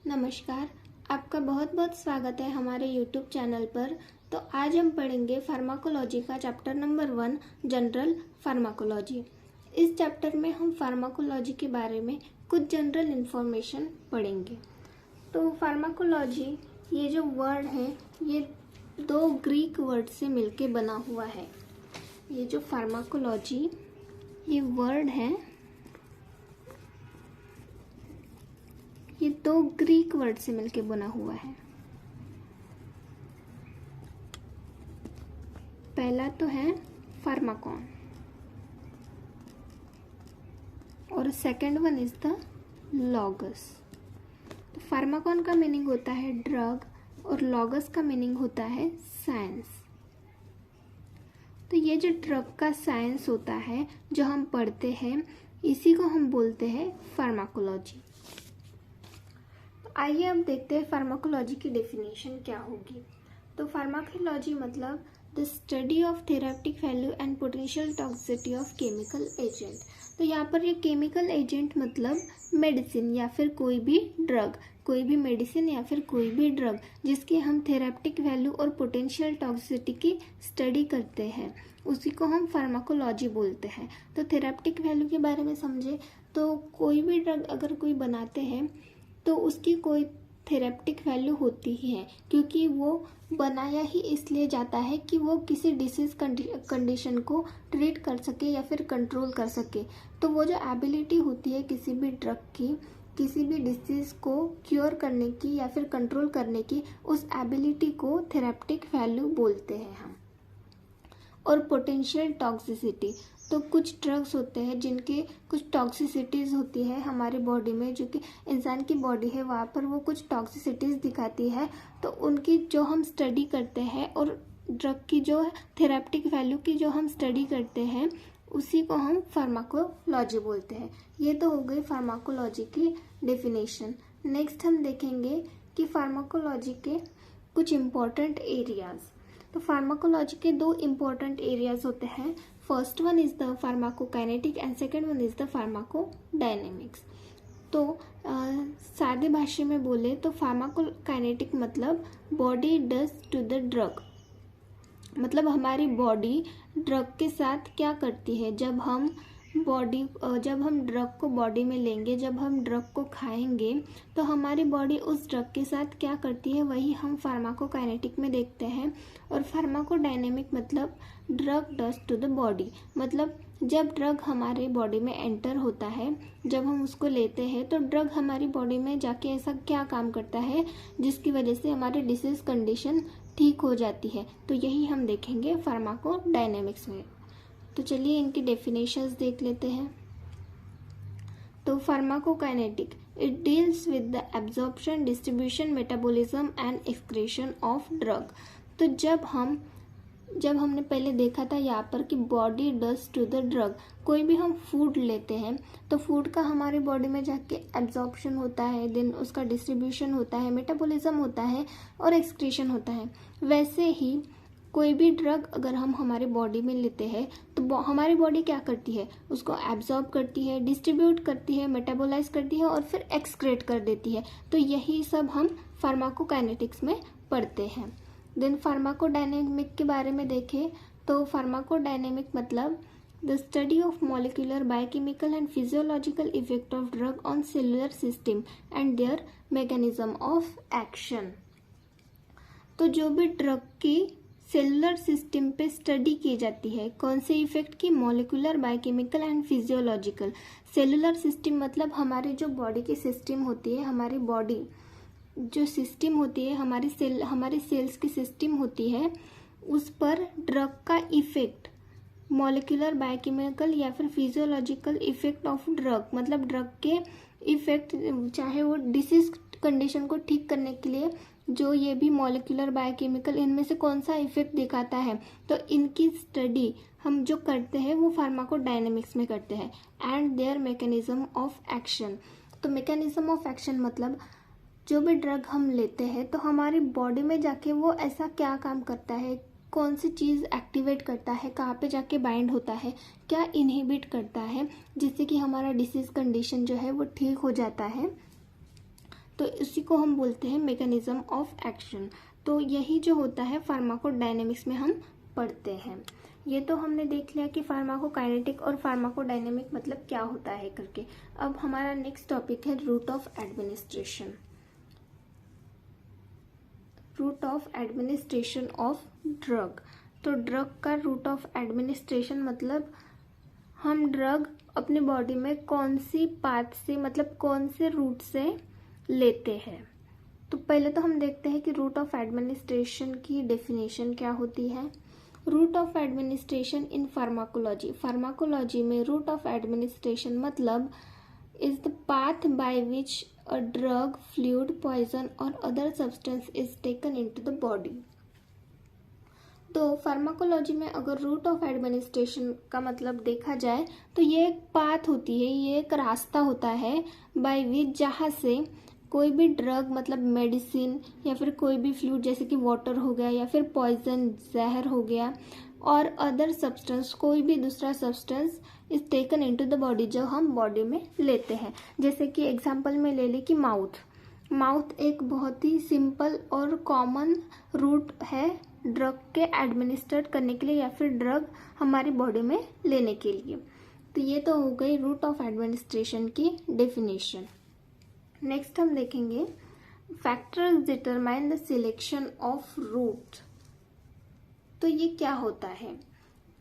नमस्कार। आपका बहुत बहुत स्वागत है हमारे YouTube चैनल पर। तो आज हम पढ़ेंगे फार्माकोलॉजी का चैप्टर नंबर 1 जनरल फार्माकोलॉजी। इस चैप्टर में हम फार्माकोलॉजी के बारे में कुछ जनरल इन्फॉर्मेशन पढ़ेंगे। तो फार्माकोलॉजी ये जो वर्ड है ये दो ग्रीक वर्ड से मिलके बना हुआ है। ये जो फार्माकोलॉजी ये वर्ड है ये दो ग्रीक वर्ड से मिलके बना हुआ है। पहला तो है फार्माकॉन और second one is the logos. तो फार्माकॉन का मीनिंग होता है ड्रग और लॉगस का मीनिंग होता है साइंस। तो ये जो ड्रग का साइंस होता है जो हम पढ़ते हैं इसी को हम बोलते हैं फार्माकोलॉजी। आइए अब देखते हैं फार्माकोलॉजी की डेफिनेशन क्या होगी। तो फार्माकोलॉजी मतलब the study of therapeutic value and potential toxicity of chemical agent. तो यहाँ पर ये केमिकल एजेंट मतलब मेडिसिन या फिर कोई भी ड्रग, कोई भी मेडिसिन या फिर कोई भी ड्रग जिसकी हम थेरेप्टिक वैल्यू और पोटेंशियल टॉक्सिसिटी की स्टडी करते हैं उसी को हम फार्माकोलॉजी बोलते हैं। तो थेरेप्टिक वैल्यू के बारे में समझे तो कोई भी ड्रग अगर कोई बनाते हैं तो उसकी कोई थेरेप्टिक वैल्यू होती ही है, क्योंकि वो बनाया ही इसलिए जाता है कि वो किसी डिसीज कंडीशन को ट्रीट कर सके या फिर कंट्रोल कर सके। तो वो जो एबिलिटी होती है किसी भी ड्रग की किसी भी डिसीज को क्योर करने की या फिर कंट्रोल करने की, उस एबिलिटी को थेरेप्टिक वैल्यू बोलते हैं हम। और पोटेंशियल टॉक्सिसिटी, तो कुछ ड्रग्स होते हैं जिनके कुछ टॉक्सिसिटीज़ होती है हमारी बॉडी में, जो कि इंसान की बॉडी है वहाँ पर वो कुछ टॉक्सिसिटीज़ दिखाती है। तो उनकी जो हम स्टडी करते हैं और ड्रग की जो थेरेप्टिक वैल्यू की जो हम स्टडी करते हैं उसी को हम फार्माकोलॉजी बोलते हैं। ये तो हो गई फार्माकोलॉजी की डेफिनेशन। नेक्स्ट हम देखेंगे कि फार्माकोलॉजी के कुछ इम्पोर्टेंट एरियाज। तो फार्माकोलॉजी के दो इम्पोर्टेंट एरियाज होते हैं। First one is the pharmacokinetic and second one is the pharmacodynamics. तो सादे भाषा में बोले तो फार्माकोकाइनेटिक मतलब body does to the drug, मतलब हमारी बॉडी ड्रग के साथ क्या करती है। जब हम ड्रग को बॉडी में लेंगे, जब हम ड्रग को खाएंगे तो हमारी बॉडी उस ड्रग के साथ क्या करती है वही हम फार्माकोकाइनेटिक में देखते हैं। और फार्माकोडायनेमिक मतलब drug does to the body, मतलब जब ड्रग हमारे बॉडी में एंटर होता है, जब हम उसको लेते हैं तो ड्रग हमारी बॉडी में जाके ऐसा क्या काम करता है जिसकी वजह से हमारी डिसीज कंडीशन ठीक हो जाती है। तो यही हम देखेंगे फार्माकोडायनेमिक्स में। तो चलिए इनकी डेफिनेशंस देख लेते हैं। तो pharmacokinetic it deals with the absorption, distribution, metabolism and excretion of drug. तो जब हमने पहले देखा था यहाँ पर कि body does to the drug, कोई भी हम फूड लेते हैं तो फूड का हमारी बॉडी में जाके एब्जॉर्प्शन होता है, देन उसका डिस्ट्रीब्यूशन होता है, मेटाबॉलिज्म होता है और एक्सक्रीशन होता है। वैसे ही कोई भी ड्रग अगर हम हमारी बॉडी में लेते हैं तो हमारी बॉडी क्या करती है, उसको एब्जॉर्ब करती है, डिस्ट्रीब्यूट करती है, मेटाबोलाइज करती है और फिर एक्सक्रेट कर देती है। तो यही सब हम फार्माकोकाइनेटिक्स में पढ़ते हैं। देन फार्माकोडायनेमिक के बारे में देखें तो फार्माकोडायनेमिक मतलब the study of molecular, biochemical and physiological effect of drug on cellular system and there mechanism of action. तो जो भी ड्रग की सेलुलर सिस्टम पे स्टडी की जाती है, कौन से इफेक्ट की, molecular, biochemical and physiological. Cellular system मतलब हमारी जो बॉडी की सिस्टम होती है, हमारी बॉडी जो सिस्टम होती है, हमारी सेल्स की सिस्टम होती है, उस पर ड्रग का इफेक्ट, मॉलिक्यूलर, बायोकेमिकल या फिर फिजियोलॉजिकल इफेक्ट ऑफ ड्रग मतलब ड्रग के इफेक्ट, चाहे वो डिसीज कंडीशन को ठीक करने के लिए जो ये भी मॉलिक्यूलर, बायोकेमिकल इनमें से कौन सा इफेक्ट दिखाता है, तो इनकी स्टडी हम जो करते हैं वो फार्माकोडायनेमिक्स में करते हैं। And there mechanism of action. तो मैकेनिज्म ऑफ एक्शन मतलब जो भी ड्रग हम लेते हैं तो हमारी बॉडी में जाके वो ऐसा क्या काम करता है, कौन सी चीज़ एक्टिवेट करता है, कहाँ पे जाके बाइंड होता है, क्या इनहिबिट करता है, जिससे कि हमारा डिसीज कंडीशन जो है वो ठीक हो जाता है। तो इसी को हम बोलते हैं मैकेनिज्म ऑफ एक्शन। तो यही जो होता है फार्माकोडायनेमिक्स में हम पढ़ते हैं। ये तो हमने देख लिया कि फार्माकोकाइनेटिक और फार्माकोडायनेमिक मतलब क्या होता है करके। अब हमारा नेक्स्ट टॉपिक है route of administration. Route of administration of drug. तो ड्रग का रूट ऑफ एडमिनिस्ट्रेशन मतलब हम ड्रग अपने बॉडी में कौन सी पाथ से मतलब कौन से रूट से लेते हैं। तो पहले तो हम देखते हैं कि रूट ऑफ एडमिनिस्ट्रेशन की डेफिनेशन क्या होती है। Route of administration in pharmacology. Pharmacology में रूट ऑफ एडमिनिस्ट्रेशन मतलब is the path by which a drug, fluid, poison or other substance is taken into the body। तो फार्माकोलॉजी में अगर root of administration का मतलब देखा जाए तो ये एक पाथ होती है, ये एक रास्ता होता है बाय विच जहाँ से कोई भी ड्रग मतलब मेडिसिन या फिर कोई भी फ्लूइड जैसे कि वाटर हो गया या फिर पॉइजन जहर हो गया और अदर सब्सटेंस कोई भी दूसरा substance is taken into the body जो हम बॉडी में लेते हैं। जैसे कि एग्जांपल में ले लें कि माउथ एक बहुत ही सिंपल और कॉमन रूट है ड्रग के एडमिनिस्ट्रेट करने के लिए या फिर ड्रग हमारी बॉडी में लेने के लिए। तो ये तो हो गई रूट ऑफ एडमिनिस्ट्रेशन की डेफिनेशन। नेक्स्ट हम देखेंगे factors determine the selection of route. तो ये क्या होता है,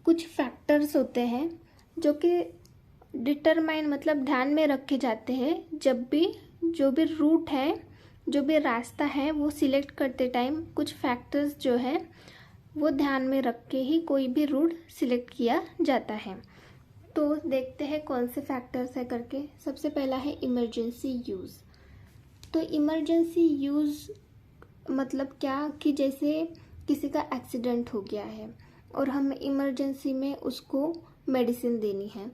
कुछ फैक्टर्स होते हैं जो कि डिटरमाइन मतलब ध्यान में रखे जाते हैं जब भी जो भी रूट है जो भी रास्ता है वो सिलेक्ट करते टाइम कुछ फैक्टर्स जो है वो ध्यान में रख के ही कोई भी रूट सिलेक्ट किया जाता है। तो देखते हैं कौन से फैक्टर्स है करके। सबसे पहला है इमरजेंसी यूज़। तो इमरजेंसी यूज़ मतलब क्या कि जैसे किसी का एक्सीडेंट हो गया है और हमें इमरजेंसी में उसको मेडिसिन देनी है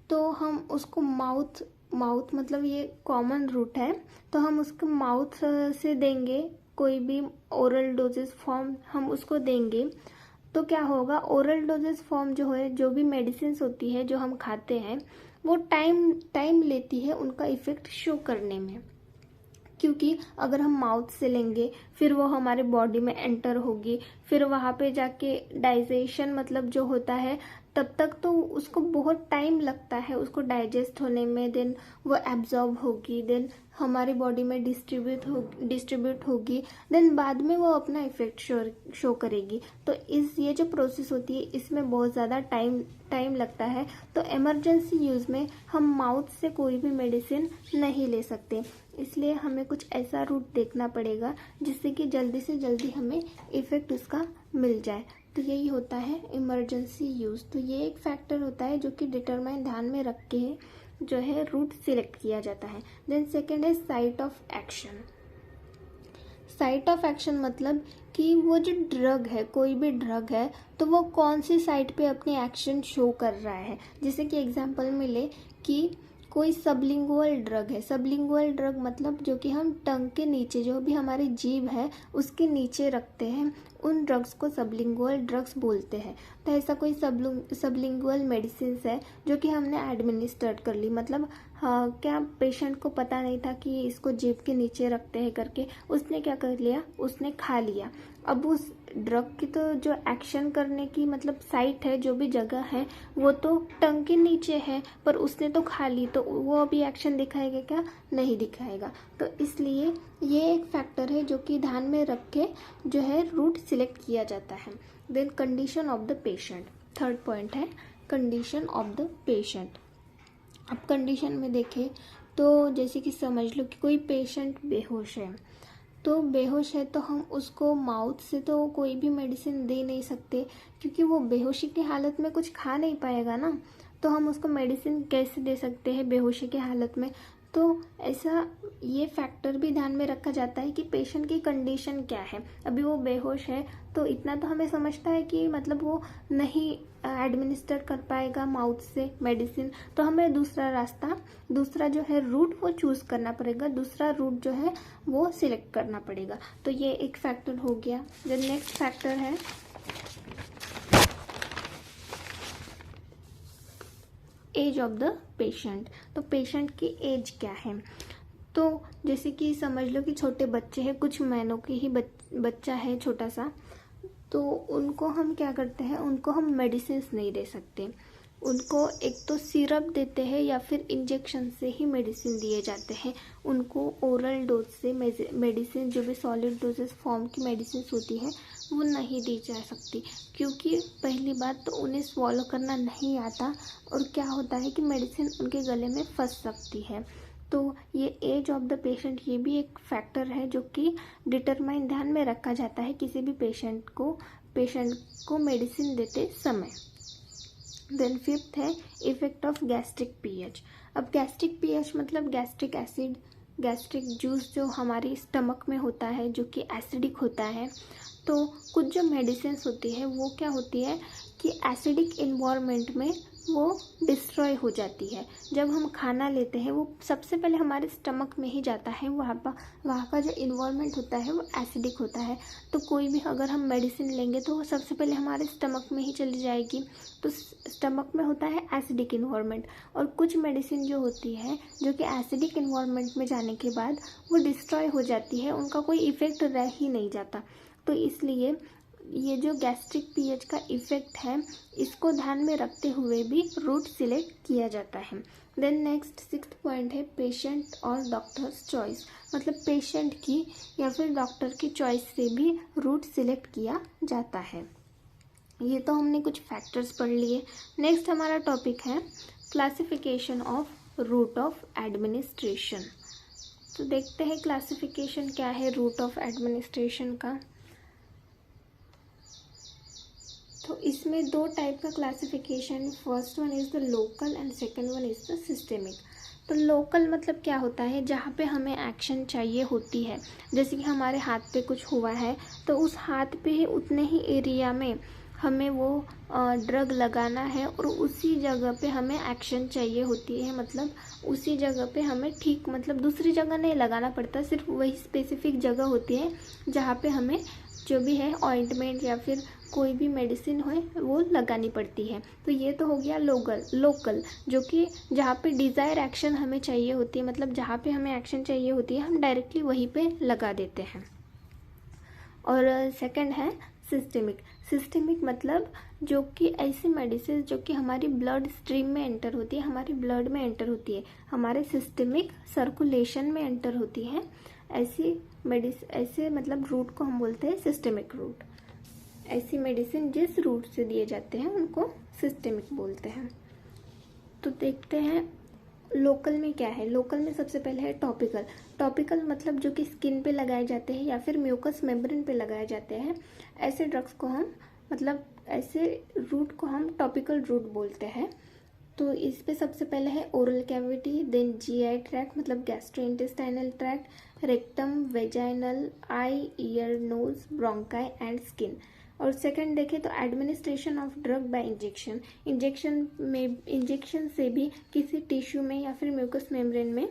तो हम उसको माउथ मतलब ये कॉमन रूट है तो हम उसको माउथ से देंगे, कोई भी ओरल डोजेस फॉर्म हम उसको देंगे। तो क्या होगा, ओरल डोजेस फॉर्म जो है जो भी मेडिसिन होती है जो हम खाते हैं वो टाइम लेती है उनका इफेक्ट शो करने में, क्योंकि अगर हम माउथ से लेंगे फिर वो हमारे बॉडी में एंटर होगी, फिर वहाँ पे जाके डाइजेशन मतलब जो होता है तब तक तो उसको बहुत टाइम लगता है उसको डाइजेस्ट होने में, देन वो एब्जॉर्ब होगी, देन हमारी बॉडी में डिस्ट्रीब्यूट होगी, देन बाद में वो अपना इफेक्ट शो करेगी। तो ये जो प्रोसेस होती है इसमें बहुत ज़्यादा टाइम लगता है। तो इमरजेंसी यूज़ में हम माउथ से कोई भी मेडिसिन नहीं ले सकते, इसलिए हमें कुछ ऐसा रूट देखना पड़ेगा जिससे कि जल्दी से जल्दी हमें इफेक्ट उसका मिल जाए। तो यही होता है इमरजेंसी यूज़। तो ये एक फैक्टर होता है जो कि डिटरमाइन ध्यान में रख के जो है रूट सिलेक्ट किया जाता है। देन सेकेंड है site of action. Site of action मतलब कि वो जो ड्रग है कोई भी ड्रग है तो वो कौन सी साइट पे अपनी एक्शन शो कर रहा है। जैसे कि एग्जांपल में ले कि कोई सबलिंगुअल ड्रग है। सबलिंगुअल ड्रग मतलब जो कि हम टंग के नीचे जो भी हमारी जीभ है उसके नीचे रखते हैं, उन ड्रग्स को सबलिंगुअल ड्रग्स बोलते हैं। तो ऐसा कोई सबलिंगुअल मेडिसिन है जो कि हमने एडमिनिस्ट्रेट कर ली, मतलब क्या पेशेंट को पता नहीं था कि इसको जीभ के नीचे रखते हैं करके, उसने क्या कर लिया, उसने खा लिया। अब उस ड्रग की तो जो एक्शन करने की मतलब साइट है जो भी जगह है वो तो टंग के नीचे है, पर उसने तो खा ली तो वो अभी एक्शन दिखाएगा क्या, नहीं दिखाएगा। तो इसलिए ये एक फैक्टर है जो कि ध्यान में रख के जो है रूट सिलेक्ट किया जाता है। Then condition of the patient, third point है कंडीशन ऑफ द पेशेंट। अब कंडीशन में देखें तो जैसे कि समझ लो कि कोई पेशेंट बेहोश है, तो बेहोश है तो हम उसको माउथ से तो कोई भी मेडिसिन दे नहीं सकते क्योंकि वो बेहोशी की हालत में कुछ खा नहीं पाएगा ना, तो हम उसको मेडिसिन कैसे दे सकते हैं बेहोशी की हालत में। तो ऐसा ये फैक्टर भी ध्यान में रखा जाता है कि पेशेंट की कंडीशन क्या है। अभी वो बेहोश है तो इतना तो हमें समझता है कि मतलब वो नहीं एडमिनिस्टर कर पाएगा माउथ से मेडिसिन, तो हमें दूसरा रास्ता, दूसरा जो है रूट वो चूज़ करना पड़ेगा, दूसरा रूट जो है वो सिलेक्ट करना पड़ेगा। तो ये एक फैक्टर हो गया। जो नेक्स्ट फैक्टर है एज ऑफ द पेशेंट। तो पेशेंट की एज क्या है, तो जैसे कि समझ लो कि छोटे बच्चे हैं, कुछ महीनों की ही बच्चा है छोटा सा, तो उनको हम क्या करते हैं, उनको हम मेडिसिन नहीं दे सकते। उनको एक तो सिरप देते हैं या फिर इंजेक्शन से ही मेडिसिन दिए जाते हैं। उनको ओरल डोज से मेडिसिन, जो भी सॉलिड डोजेस फॉर्म की मेडिसिन होती है, वो नहीं दी जा सकती, क्योंकि पहली बात तो उन्हें स्वॉलो करना नहीं आता, और क्या होता है कि मेडिसिन उनके गले में फंस सकती है। तो ये एज ऑफ द पेशेंट, ये भी एक फैक्टर है जो कि डिटरमाइन, ध्यान में रखा जाता है किसी भी पेशेंट को मेडिसिन देते समय। देन फिफ्थ है इफेक्ट ऑफ गैस्ट्रिक पीएच। अब गैस्ट्रिक पीएच मतलब गैस्ट्रिक एसिड, गैस्ट्रिक जूस जो हमारी स्टमक में होता है, जो कि एसिडिक होता है। तो कुछ जो मेडिसिन होती है वो क्या होती है कि एसिडिक इन्वायरमेंट में वो डिस्ट्रॉय हो जाती है। जब हम खाना लेते हैं वो सबसे पहले हमारे स्टमक में ही जाता है, वहाँ का जो इन्वायरमेंट होता है वो एसिडिक होता है। तो कोई भी अगर हम मेडिसिन लेंगे तो वो सबसे पहले हमारे स्टमक में ही चली जाएगी। तो स्टमक में होता है एसिडिक इन्वायरमेंट, और कुछ मेडिसिन जो होती है जो कि एसिडिक इन्वायरमेंट में जाने के बाद वो डिस्ट्रॉय हो जाती है, उनका कोई इफेक्ट रह ही नहीं जाता। तो इसलिए ये जो गैस्ट्रिक पीएच का इफेक्ट है, इसको ध्यान में रखते हुए भी रूट सिलेक्ट किया जाता है। देन नेक्स्ट सिक्स्थ पॉइंट है पेशेंट और डॉक्टर्स चॉइस, मतलब पेशेंट की या फिर डॉक्टर की चॉइस से भी रूट सिलेक्ट किया जाता है। ये तो हमने कुछ फैक्टर्स पढ़ लिए। नेक्स्ट हमारा टॉपिक है classification of route of administration. तो देखते हैं क्लासिफिकेशन क्या है रूट ऑफ एडमिनिस्ट्रेशन का। तो इसमें दो टाइप का classification, first one is the local and second one is the systemic. तो लोकल मतलब क्या होता है, जहाँ पे हमें एक्शन चाहिए होती है, जैसे कि हमारे हाथ पे कुछ हुआ है तो उस हाथ पे उतने ही एरिया में हमें वो ड्रग लगाना है, और उसी जगह पे हमें एक्शन चाहिए होती है, मतलब उसी जगह पे हमें ठीक, मतलब दूसरी जगह नहीं लगाना पड़ता, सिर्फ वही स्पेसिफिक जगह होती है जहाँ पे हमें जो भी है ऑइंटमेंट या फिर कोई भी मेडिसिन हो वो लगानी पड़ती है। तो ये तो हो गया लोकल, जो कि जहाँ पे डिज़ायर एक्शन हमें चाहिए होती है, मतलब जहाँ पे हमें एक्शन चाहिए होती है हम डायरेक्टली वहीं पे लगा देते हैं। और सेकंड है सिस्टेमिक मतलब जो कि ऐसी मेडिसिन जो कि हमारी ब्लड स्ट्रीम में एंटर होती है, हमारे ब्लड में एंटर होती है, हमारे सिस्टमिक सर्कुलेशन में एंटर होती है, ऐसे मतलब रूट को हम बोलते हैं सिस्टेमिक रूट। ऐसी मेडिसिन जिस रूट से दिए जाते हैं उनको सिस्टेमिक बोलते हैं। तो देखते हैं लोकल में क्या है। लोकल में सबसे पहले है टॉपिकल मतलब जो कि स्किन पे लगाए जाते हैं या फिर म्यूकस मेम्ब्रेन पे लगाए जाते हैं। ऐसे ड्रग्स को हम, मतलब ऐसे रूट को हम टॉपिकल रूट बोलते हैं। तो इस पे सबसे पहले है oral cavity, then GI tract मतलब gastrointestinal tract, rectum, vaginal, eye, ear, nose, bronchi and skin. और सेकंड देखें तो administration of drug by injection से भी किसी टिश्यू में या फिर म्यूकस मेम्ब्रेन में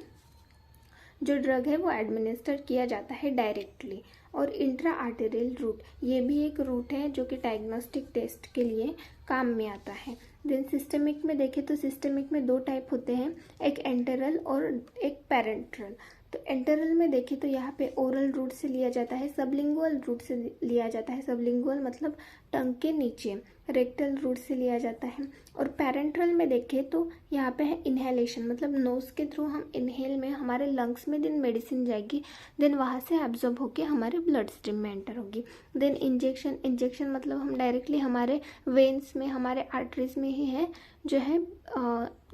जो ड्रग है वो एडमिनिस्टर किया जाता है डायरेक्टली। और इंट्रा आर्टेरियल रूट, ये भी एक रूट है जो कि डायग्नोस्टिक टेस्ट के लिए काम में आता है। देन सिस्टमिक में देखें तो सिस्टमिक में दो टाइप होते हैं, एक एंटेरल और एक पैरेंट्रल। तो एंटेरल में देखें तो यहाँ पे ओरल रूट से लिया जाता है, सबलिंगुअल रूट से लिया जाता है, सबलिंगुअल मतलब टंग के नीचे, रेक्टल रूट से लिया जाता है। और पैरेंट्रल में देखें तो यहाँ पे है इनहेलेशन, मतलब नोज के थ्रू हम इनहेल में हमारे लंग्स में देन मेडिसिन जाएगी, देन वहाँ से एब्जॉर्ब होके हमारे ब्लड स्ट्रीम में एंटर होगी। देन इंजेक्शन मतलब हम डायरेक्टली हमारे वेन्स में, हमारे आर्टरीज में ही है जो है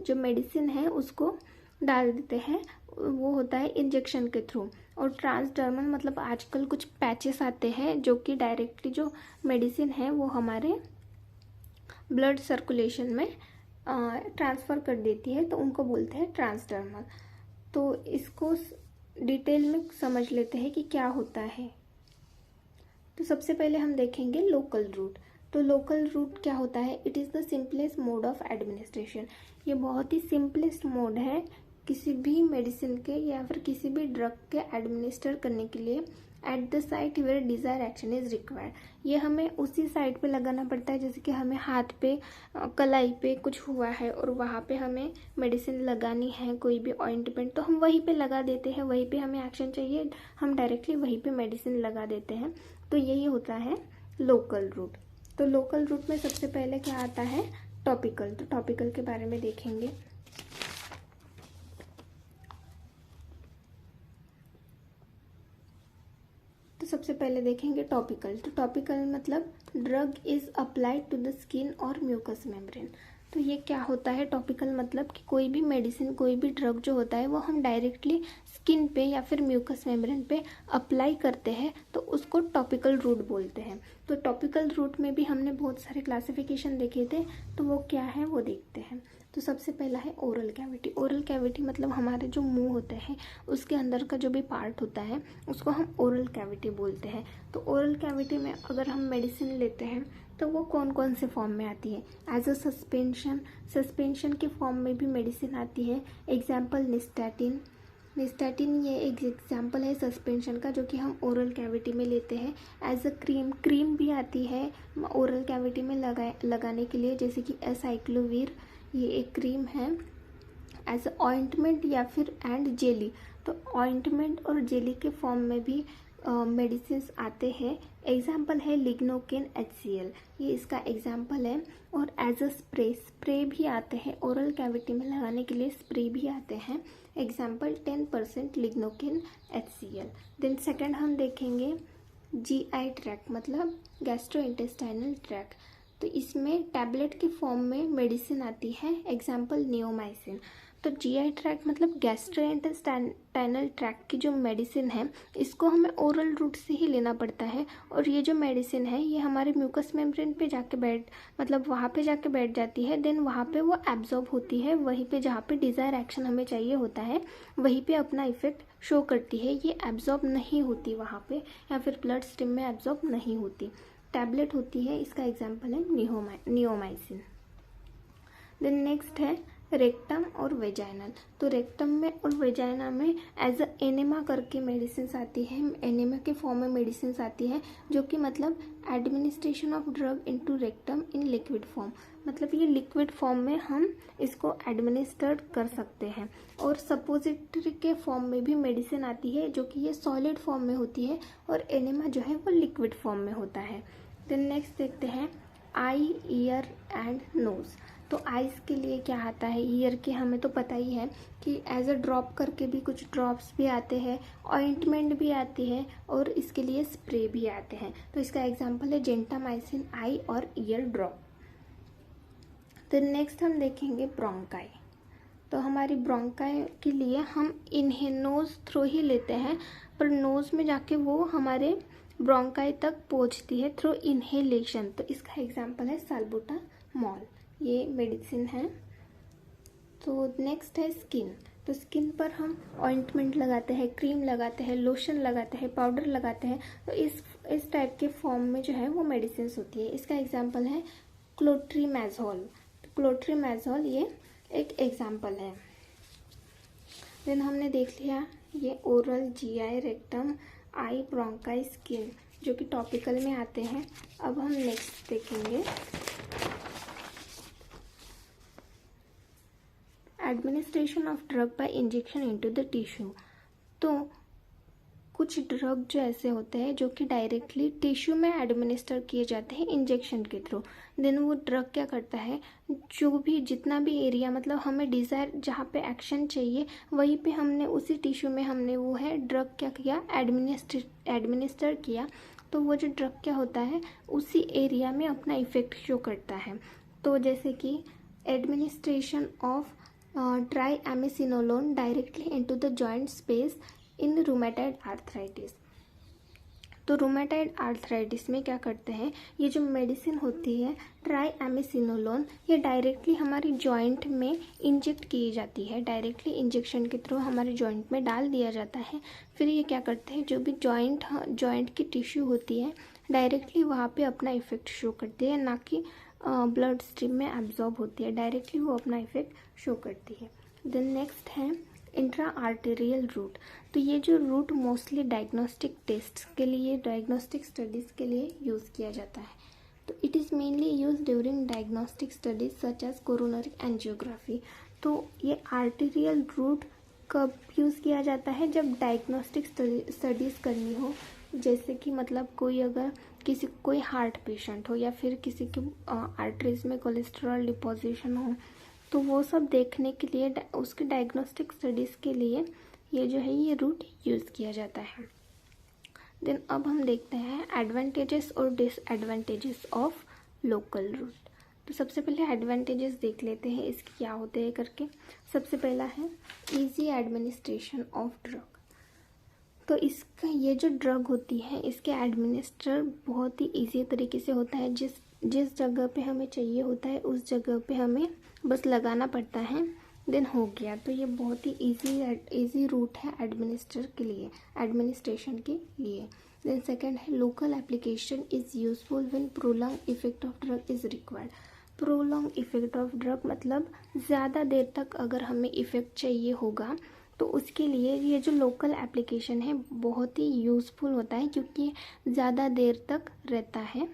जो मेडिसिन है उसको डाल देते हैं, वो होता है इंजेक्शन के थ्रू। और ट्रांसडर्मल मतलब आजकल कुछ पैचेस आते हैं जो कि डायरेक्टली जो मेडिसिन है वो हमारे ब्लड सर्कुलेशन में ट्रांसफ़र कर देती है, तो उनको बोलते हैं ट्रांसडर्मल। तो इसको डिटेल में समझ लेते हैं कि क्या होता है। तो सबसे पहले हम देखेंगे लोकल रूट। तो लोकल रूट क्या होता है, it is the simplest mole of administration. ये बहुत ही सिंपलेस्ट मोड है किसी भी मेडिसिन के या फिर किसी भी ड्रग के एडमिनिस्टर करने के लिए at the site where desire action is required. ये हमें उसी साइट पे लगाना पड़ता है, जैसे कि हमें हाथ पे कलाई पे कुछ हुआ है और वहाँ पे हमें मेडिसिन लगानी है, कोई भी ऑइंटमेंट, तो हम वहीं पे लगा देते हैं। वहीं पे हमें एक्शन चाहिए, हम डायरेक्टली वहीं पे मेडिसिन लगा देते हैं। तो यही होता है लोकल रूट। तो लोकल रूट में सबसे पहले क्या आता है, टॉपिकल। तो टॉपिकल के बारे में देखेंगे। तो सबसे पहले देखेंगे टॉपिकल। तो टॉपिकल मतलब drug is applied to the skin और म्यूकस मेम्ब्रेन। तो ये क्या होता है टॉपिकल मतलब कि कोई भी मेडिसिन, कोई भी ड्रग जो होता है वो हम डायरेक्टली स्किन पे या फिर म्यूकस मेम्ब्रेन पे अप्लाई करते हैं, तो उसको टॉपिकल रूट बोलते हैं। तो टॉपिकल रूट में भी हमने बहुत सारे क्लासिफिकेशन देखे थे, तो वो क्या है वो देखते हैं। तो सबसे पहला है ओरल कैविटी। ओरल कैविटी मतलब हमारे जो मुंह होते हैं उसके अंदर का जो भी पार्ट होता है उसको हम ओरल कैविटी बोलते हैं। तो ओरल कैविटी में अगर हम मेडिसिन लेते हैं तो वो कौन कौन से फॉर्म में आती है, एज अ सस्पेंशन के फॉर्म में भी मेडिसिन आती है। Example nystatin. निस्टैटिन ये एक एग्जाम्पल है सस्पेंशन का, जो कि हम ओरल कैविटी में लेते हैं। एज अ क्रीम भी आती है ओरल कैविटी में लगाने के लिए, जैसे कि एसाइक्लोवीर, ये एक क्रीम है। एज ऑइंटमेंट या फिर एंड जेली, तो ऑइंटमेंट और जेली के फॉर्म में भी मेडिसिन आते हैं। एग्जाम्पल है लिग्नोकेन HCl, ये इसका एग्जाम्पल है। और एज अ स्प्रे भी आते हैं, ओरल कैविटी में लगाने के लिए स्प्रे भी आते हैं। Example 10% lignocaine HCl। Then second हम देखेंगे GI ट्रैक मतलब गैस्ट्रोइंटेस्टाइनल ट्रैक। तो इसमें टैबलेट के फॉर्म में मेडिसिन आती है। Example neomycin. तो GI ट्रैक मतलब गैस्ट्रोइंटेस्टाइनल ट्रैक की जो मेडिसिन है इसको हमें ओरल रूट से ही लेना पड़ता है। और ये जो मेडिसिन है ये हमारे म्यूकस मेम्ब्रेन पे जाके वहाँ पे जाके बैठ जाती है। देन वहाँ पे वो एब्जॉर्ब होती है, वहीं पे जहाँ पे डिज़ायर एक्शन हमें चाहिए होता है वहीं पे अपना इफेक्ट शो करती है। ये एब्जॉर्ब नहीं होती वहाँ पे, या फिर ब्लड स्ट्रीम में एब्जॉर्ब नहीं होती, टैबलेट होती है। इसका एग्जाम्पल है नियोमाइसिन। देन नेक्स्ट है रेक्टम और वेजाइनल। तो रेक्टम में और वेजाइना में एज अ एनेमा करके मेडिसिन आती है, एनेमा के फॉर्म में मेडिसिन आती है, जो कि मतलब administration of drug into rectum in liquid form, मतलब ये लिक्विड फॉर्म में हम इसको एडमिनिस्टर्ड कर सकते हैं। और सपोजिटरी के फॉर्म में भी मेडिसिन आती है, जो कि ये सॉलिड फॉर्म में होती है, और एनेमा जो है वो लिक्विड फॉर्म में होता है। देन नेक्स्ट देखते हैं आई, ईयर एंड नोज। तो आइज़ के लिए क्या आता है, ईयर के हमें तो पता ही है कि एज अ ड्रॉप करके भी कुछ ड्रॉप्स भी आते हैं, ऑइंटमेंट भी आती है, और इसके लिए स्प्रे भी आते हैं। तो इसका एग्जांपल है जेंटामाइसिन आई और ईयर ड्रॉप। तो नेक्स्ट हम देखेंगे ब्रोंकाई। तो हमारी ब्रोंकाई के लिए हम नोज थ्रू ही लेते हैं, पर नोज में जाके वो हमारे ब्रोंकाई तक पहुंचती है थ्रू इनहेलेशन। तो इसका एग्जांपल है साल्बुटामॉल, ये मेडिसिन है। तो नेक्स्ट है स्किन। तो स्किन पर हम ऑइंटमेंट लगाते हैं, क्रीम लगाते हैं, लोशन लगाते हैं, पाउडर लगाते हैं। तो इस टाइप के फॉर्म में जो है वो मेडिसिन होती है। इसका एग्जांपल है क्लोट्रीमैज़ोल। क्लोट्रीमैज़ोल ये एक एग्जांपल है। देन हमने देख लिया ये ओरल, GI, रेक्टम, आई, ब्रोंकाई, स्किन, जो कि टॉपिकल में आते हैं। अब हम नेक्स्ट देखेंगे administration of drug by injection into the tissue. तो कुछ ड्रग जो ऐसे होते हैं जो कि डायरेक्टली टिश्यू में एडमिनिस्टर किए जाते हैं इंजेक्शन के थ्रू। देन वो ड्रग क्या करता है, जो भी जितना भी एरिया मतलब हमें डिज़ायर जहाँ पे एक्शन चाहिए वहीं पे हमने उसी टिश्यू में हमने वो है ड्रग क्या किया, एडमिनिस्टर किया। तो वो जो ड्रग क्या होता है उसी एरिया में अपना इफेक्ट शो करता है। तो जैसे कि administration of triamcinolone directly into the joint space in rheumatoid arthritis. तो रूमेटाइड आर्थराइटिस में क्या करते हैं, ये जो मेडिसिन होती है ट्राइएमिसिनोलोन, ये डायरेक्टली हमारी जॉइंट में इंजेक्ट की जाती है, डायरेक्टली इंजेक्शन के थ्रू हमारे जॉइंट में डाल दिया जाता है। फिर ये क्या करते हैं, जो भी जॉइंट की टिश्यू होती है डायरेक्टली वहाँ पे अपना इफेक्ट शो करती है, ना कि ब्लड स्ट्रीम में एब्जॉर्ब होती है, डायरेक्टली वो अपना इफेक्ट शो करती है। देन नेक्स्ट है इंट्रा आर्टेरियल रूट। तो ये जो रूट मोस्टली डायग्नोस्टिक टेस्ट के लिए, डायग्नोस्टिक स्टडीज़ के लिए यूज़ किया जाता है। तो it is mainly use during diagnostic studies such as coronary angiography. तो ये आर्टेरियल रूट कब यूज़ किया जाता है? जब डायग्नोस्टिक स्टडीज़ करनी हो, जैसे कि मतलब कोई हार्ट पेशेंट हो या फिर किसी के आर्टरीज में कोलेस्ट्रॉल डिपोजिशन हो, तो वो सब देखने के लिए उसके डायग्नोस्टिक स्टडीज़ के लिए ये जो है ये रूट यूज़ किया जाता है। देन अब हम देखते हैं एडवांटेजेस और डिसएडवांटेजेस ऑफ लोकल रूट। तो सबसे पहले एडवांटेजेस देख लेते हैं इसके क्या होते हैं करके। सबसे पहला है इजी एडमिनिस्ट्रेशन ऑफ ड्रग। तो इसका ये जो ड्रग होती है इसके एडमिनिस्टर बहुत ही इजी तरीके से होता है। जिस जगह पे हमें चाहिए होता है उस जगह पे हमें बस लगाना पड़ता है, देन हो गया। तो ये बहुत ही इजी रूट है एडमिनिस्ट्रेशन के लिए। देन सेकंड है local application is useful when prolong effect of drug is required. Prolong effect of drug मतलब ज़्यादा देर तक अगर हमें इफेक्ट चाहिए होगा तो उसके लिए ये जो लोकल एप्लीकेशन है बहुत ही यूज़फुल होता है, क्योंकि ज़्यादा देर तक रहता है,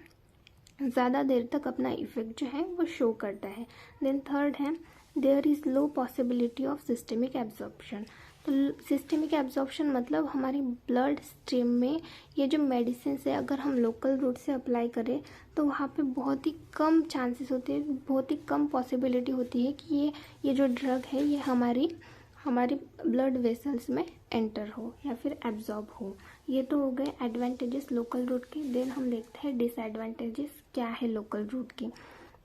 ज़्यादा देर तक अपना इफेक्ट जो है वो शो करता है। देन थर्ड है there is low possibility of systemic absorption. तो सिस्टेमिक एब्जॉर्प्शन मतलब हमारी ब्लड स्ट्रीम में ये जो मेडिसिन है अगर हम लोकल रूट से अप्लाई करें तो वहाँ पे बहुत ही कम चांसेस होते हैं, बहुत ही कम पॉसिबिलिटी होती है कि ये जो ड्रग है ये हमारी ब्लड वेसल्स में एंटर हो या फिर एब्जॉर्ब हो। ये तो हो गए एडवांटेजेस लोकल रूट के। देन हम देखते हैं डिसएडवांटेजेस क्या है लोकल रूट के।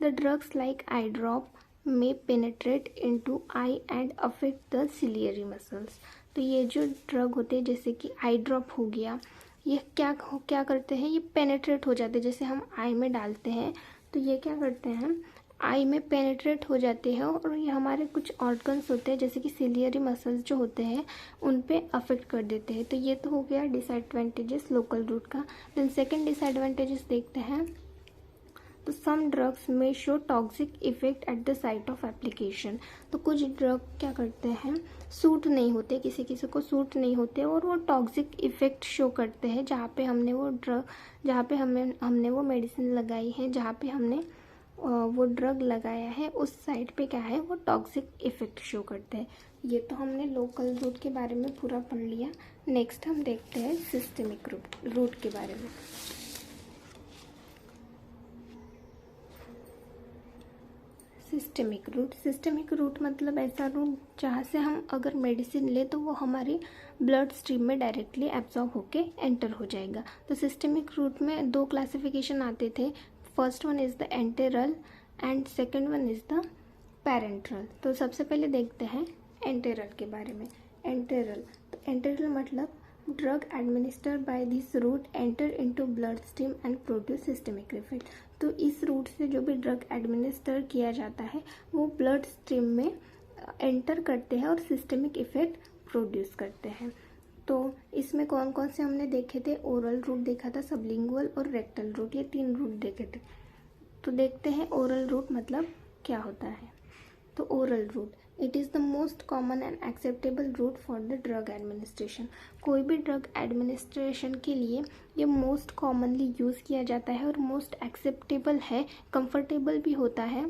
The drugs like eye drop में penetrate into eye and affect the ciliary muscles. तो ये जो ड्रग होते हैं जैसे कि आई ड्रॉप हो गया, ये क्या करते हैं, ये पेनेट्रेट हो जाते हैं। जैसे हम आई में डालते हैं तो ये क्या करते हैं, आई में पेनेट्रेट हो जाते हैं और ये हमारे कुछ ऑर्गन्स होते हैं जैसे कि सिलियरी मसल्स जो होते हैं उन पे अफेक्ट कर देते हैं। तो ये तो हो गया डिसएडवांटेजेस लोकल रूट का। देन सेकंड डिसएडवांटेजेस देखते हैं। तो सम ड्रग्स में show toxic effect at the site of application. तो कुछ ड्रग क्या करते हैं, सूट नहीं होते, किसी को सूट नहीं होते और वो टॉक्सिक इफेक्ट शो करते हैं जहाँ पे हमने वो मेडिसिन लगाई है, जहाँ पे हमने वो ड्रग लगाया है उस साइड पे क्या है वो टॉक्सिक इफेक्ट शो करते हैं। ये तो हमने लोकल रूट के बारे में पूरा पढ़ लिया। नेक्स्ट हम देखते हैं सिस्टेमिक रूट के बारे में। सिस्टेमिक रूट मतलब ऐसा रूट जहाँ से हम अगर मेडिसिन ले तो वो हमारी ब्लड स्ट्रीम में डायरेक्टली एब्जॉर्ब होके एंटर हो जाएगा। तो सिस्टेमिक रूट में दो क्लासिफिकेशन आते थे। First one is the enteral and second one is the parenteral. तो सबसे पहले देखते हैं एंटेरल के बारे में। एंटेरल मतलब drug administered by this route enter into blood stream and produce systemic effect. तो इस रूट से जो भी ड्रग एडमिनिस्टर किया जाता है वो ब्लड स्ट्रीम में एंटर करते हैं और सिस्टेमिक इफेक्ट प्रोड्यूस करते हैं। तो इसमें कौन कौन से हमने देखे थे, ओरल रूट देखा था, सबलिंगुअल और रेक्टल रूट, ये 3 रूट देखे थे। तो देखते हैं ओरल रूट मतलब क्या होता है। तो oral route it is the most common and acceptable route for the drug administration. कोई भी ड्रग एडमिनिस्ट्रेशन के लिए ये मोस्ट कॉमनली यूज़ किया जाता है और मोस्ट एक्सेप्टेबल है, कंफर्टेबल भी होता है।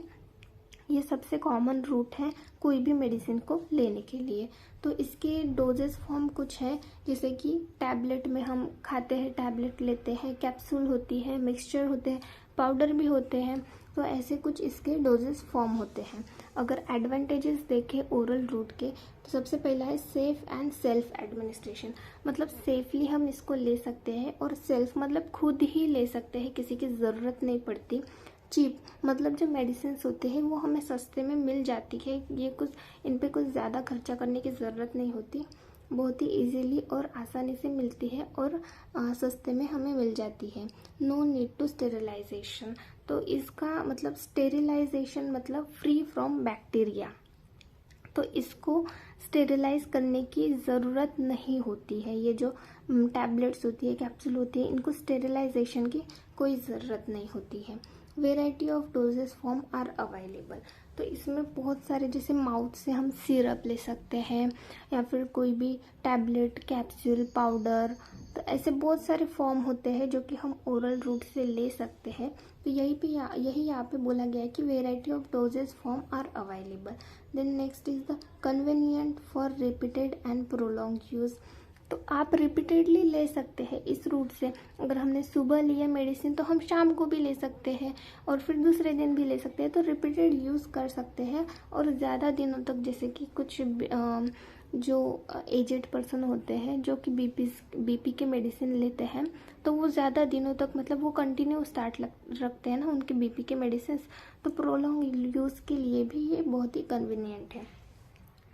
ये सबसे कॉमन रूट है कोई भी मेडिसिन को लेने के लिए। तो इसके डोजेस फॉर्म कुछ है, जैसे कि टैबलेट में हम खाते हैं, टैबलेट लेते हैं, कैप्सूल होती है, मिक्सचर होते हैं, पाउडर भी होते हैं। तो ऐसे कुछ इसके डोजेस फॉर्म होते हैं। अगर एडवांटेजेस देखें ओरल रूट के तो सबसे पहला है सेफ एंड सेल्फ एडमिनिस्ट्रेशन। मतलब सेफली हम इसको ले सकते हैं और सेल्फ मतलब खुद ही ले सकते हैं, किसी की ज़रूरत नहीं पड़ती। चीप मतलब जो मेडिसिन होते हैं वो हमें सस्ते में मिल जाती है, ये इन पे कुछ ज़्यादा खर्चा करने की ज़रूरत नहीं होती, बहुत ही इजीली और आसानी से मिलती है और सस्ते में हमें मिल जाती है। No need to sterilization. तो इसका मतलब स्टेरिलाइजेशन मतलब फ्री फ्रॉम बैक्टीरिया। तो इसको स्टेरिलाइज करने की ज़रूरत नहीं होती है। ये जो टैबलेट्स होती है, कैप्सूल होती है, इनको स्टेरिलाइजेशन की कोई ज़रूरत नहीं होती है। Variety of doses form are available. तो इसमें बहुत सारे, जैसे माउथ से हम सिरप ले सकते हैं या फिर कोई भी टैबलेट, कैप्सूल, पाउडर, तो ऐसे बहुत सारे फॉर्म होते हैं जो कि हम ओरल रूट से ले सकते हैं। तो यही यहाँ पे बोला गया है कि variety of doses form are available. Then next is the convenient for repeated and prolong use. तो आप रिपीटेडली ले सकते हैं इस रूट से। अगर हमने सुबह लिया मेडिसिन तो हम शाम को भी ले सकते हैं और फिर दूसरे दिन भी ले सकते हैं, तो रिपीटेड यूज़ कर सकते हैं। और ज़्यादा दिनों तक, जैसे कि कुछ जो एजेड पर्सन होते हैं जो कि बीपी के मेडिसिन लेते हैं, तो वो ज़्यादा दिनों तक, मतलब वो कंटिन्यू रखते हैं ना उनके बीपी के मेडिसिन, तो प्रोलॉन्ग यूज़ के लिए भी ये बहुत ही कन्वीनियंट है।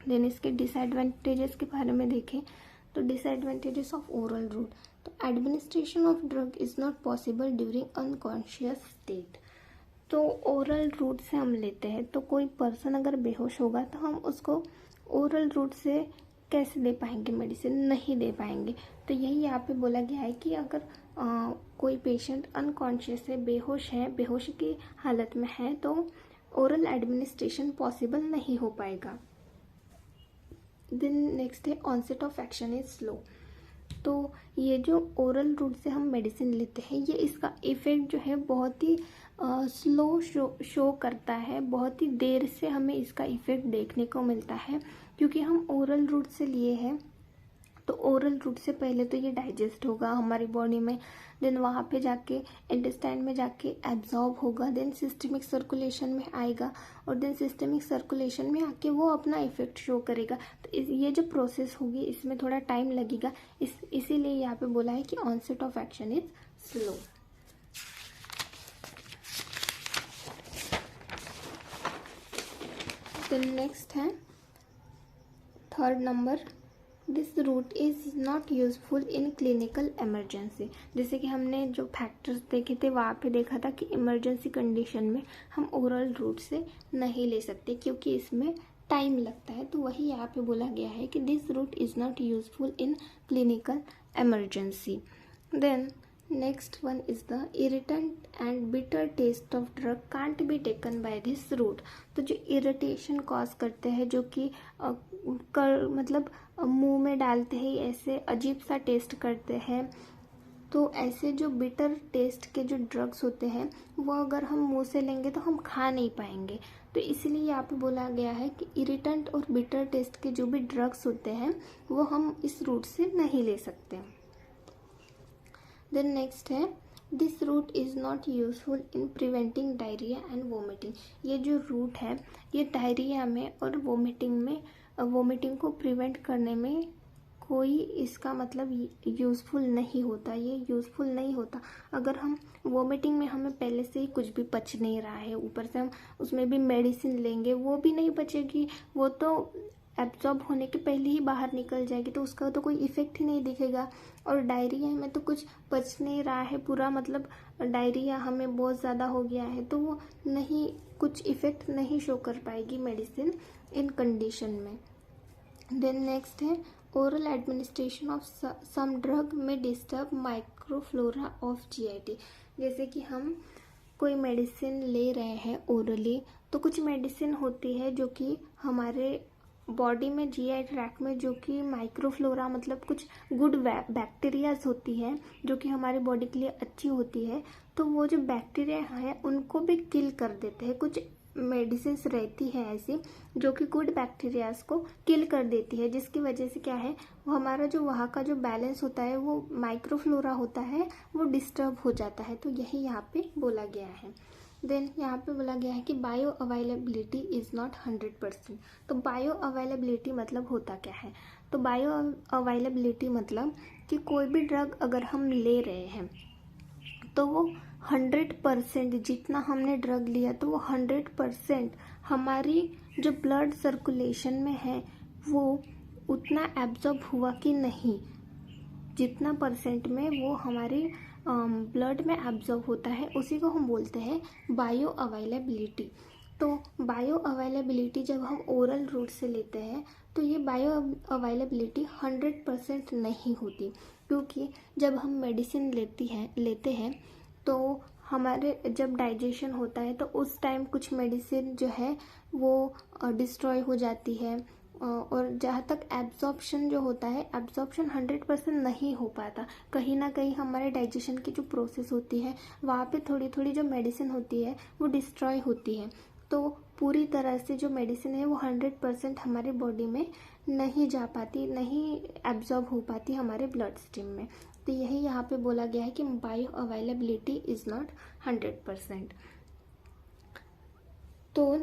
देन इसके डिसएडवांटेजेस के बारे में देखें तो डिसएडवांटेजेस ऑफ ओरल रूट, तो administration of drug is not possible during unconscious state. तो ओरल रूट से हम लेते हैं, तो कोई पर्सन अगर बेहोश होगा तो हम उसको ओरल रूट से कैसे दे पाएंगे मेडिसिन, नहीं दे पाएंगे। तो यही यहाँ पे बोला गया है कि अगर कोई पेशेंट अनकॉन्शियस है, बेहोश है, बेहोशी की हालत में है, तो ओरल एडमिनिस्ट्रेशन पॉसिबल नहीं हो पाएगा। देन नेक्स्ट है onset of action is slow. तो ये जो ओरल रूट से हम मेडिसिन लेते हैं, ये इसका इफ़ेक्ट जो है बहुत ही स्लो शो करता है, बहुत ही देर से हमें इसका इफ़ेक्ट देखने को मिलता है, क्योंकि हम ओरल रूट से लिए हैं। तो ओरल रूट से पहले तो ये डाइजेस्ट होगा हमारी बॉडी में, देन वहाँ पे जाके इंटेस्टाइन में जाके एब्जॉर्ब होगा, देन सिस्टमिक सर्कुलेशन में आएगा और देन सिस्टमिक सर्कुलेशन में आके वो अपना इफेक्ट शो करेगा। तो ये जो प्रोसेस होगी इसमें थोड़ा टाइम लगेगा, इसीलिए यहाँ पे बोला है कि onset of action is slow. Then next है third number, this route is not useful in clinical emergency. जैसे कि हमने जो फैक्टर्स देखे थे वहाँ पे देखा था कि इमरजेंसी कंडीशन में हम ओरल रूट से नहीं ले सकते क्योंकि इसमें टाइम लगता है। तो वही यहाँ पे बोला गया है कि this route is not useful in clinical emergency. Then next one is the irritant and bitter taste of drug can't be taken by this route. तो जो इरिटेशन कॉज करते हैं, जो कि मतलब मुंह में डालते ही ऐसे अजीब सा टेस्ट करते हैं, तो ऐसे जो बिटर टेस्ट के जो ड्रग्स होते हैं वो अगर हम मुंह से लेंगे तो हम खा नहीं पाएंगे। तो इसलिए यहाँ पे बोला गया है कि इरिटेंट और बिटर टेस्ट के जो भी ड्रग्स होते हैं वो हम इस रूट से नहीं ले सकते। देन नेक्स्ट है this route is not useful in preventing diarrhoea and vomiting. ये जो रूट है ये डायरिया में और वोमिटिंग को प्रिवेंट करने में कोई इसका मतलब यूज़फुल नहीं होता, ये यूज़फुल नहीं होता। अगर हम वोमिटिंग में हमें पहले से ही कुछ भी पच नहीं रहा है, ऊपर से हम उसमें भी मेडिसिन लेंगे, वो भी नहीं बचेगी, वो तो एब्जॉर्ब होने के पहले ही बाहर निकल जाएगी, तो उसका तो कोई इफ़ेक्ट ही नहीं दिखेगा। और डायरिया में तो कुछ पच नहीं रहा है पूरा, मतलब डायरिया हमें बहुत ज़्यादा हो गया है, तो वो नहीं, कुछ इफ़ेक्ट नहीं शो कर पाएगी मेडिसिन इन कंडीशन में। देन नेक्स्ट है oral administration of some drug में डिस्टर्ब माइक्रोफ्लोरा ऑफ जीआईटी। जैसे कि हम कोई मेडिसिन ले रहे हैं ओरली, तो कुछ मेडिसिन होती है जो कि हमारे बॉडी में जीआई ट्रैक्ट में जो कि माइक्रोफ्लोरा मतलब कुछ गुड बैक्टीरियाज होती है जो कि हमारी बॉडी के लिए अच्छी होती है, तो वो जो बैक्टीरिया है उनको भी किल कर देते हैं। कुछ मेडिसिन रहती है ऐसी जो कि गुड बैक्टीरियाज को किल कर देती है, जिसकी वजह से क्या है, वो हमारा जो वहाँ का जो बैलेंस होता है, वो माइक्रोफ्लोरा होता है, वो डिस्टर्ब हो जाता है। तो यही यहाँ पे बोला गया है। देन यहाँ पे बोला गया है कि बायो अवेलेबिलिटी इज़ नॉट 100%। तो बायो अवेलेबिलिटी मतलब होता क्या है, तो बायो अवेलेबिलिटी मतलब कि कोई भी ड्रग अगर हम ले रहे हैं तो वो 100% जितना हमने ड्रग लिया तो वो 100% हमारी जो ब्लड सर्कुलेशन में है वो उतना एब्जॉर्ब हुआ कि नहीं, जितना परसेंट में वो हमारे ब्लड में एब्जॉर्ब होता है उसी को हम बोलते हैं बायो अवेलेबिलिटी। तो बायो अवेलेबिलिटी जब हम ओरल रूट से लेते हैं तो ये बायो अवेलेबिलिटी 100% नहीं होती, क्योंकि जब हम मेडिसिन लेते हैं तो हमारे जब डाइजेशन होता है तो उस टाइम कुछ मेडिसिन जो है वो डिस्ट्रॉय हो जाती है, और जहाँ तक एब्जॉर्प्शन जो होता है, एब्जॉर्प्शन 100% नहीं हो पाता। कहीं ना कहीं हमारे डाइजेशन की जो प्रोसेस होती है वहाँ पे थोड़ी थोड़ी जो मेडिसिन होती है वो डिस्ट्रॉय होती है। तो पूरी तरह से जो मेडिसिन है वो 100% हमारे बॉडी में नहीं जा पाती, नहीं एब्जॉर्ब हो पाती हमारे ब्लड स्ट्रीम में। तो यही यहाँ पे बोला गया है कि बायो अवेलेबिलिटी इज़ नॉट 100%। तो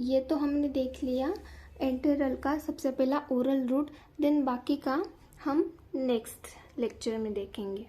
ये तो हमने देख लिया एंटेरल का सबसे पहला ओरल रूट, देन बाकी का हम नेक्स्ट लेक्चर में देखेंगे।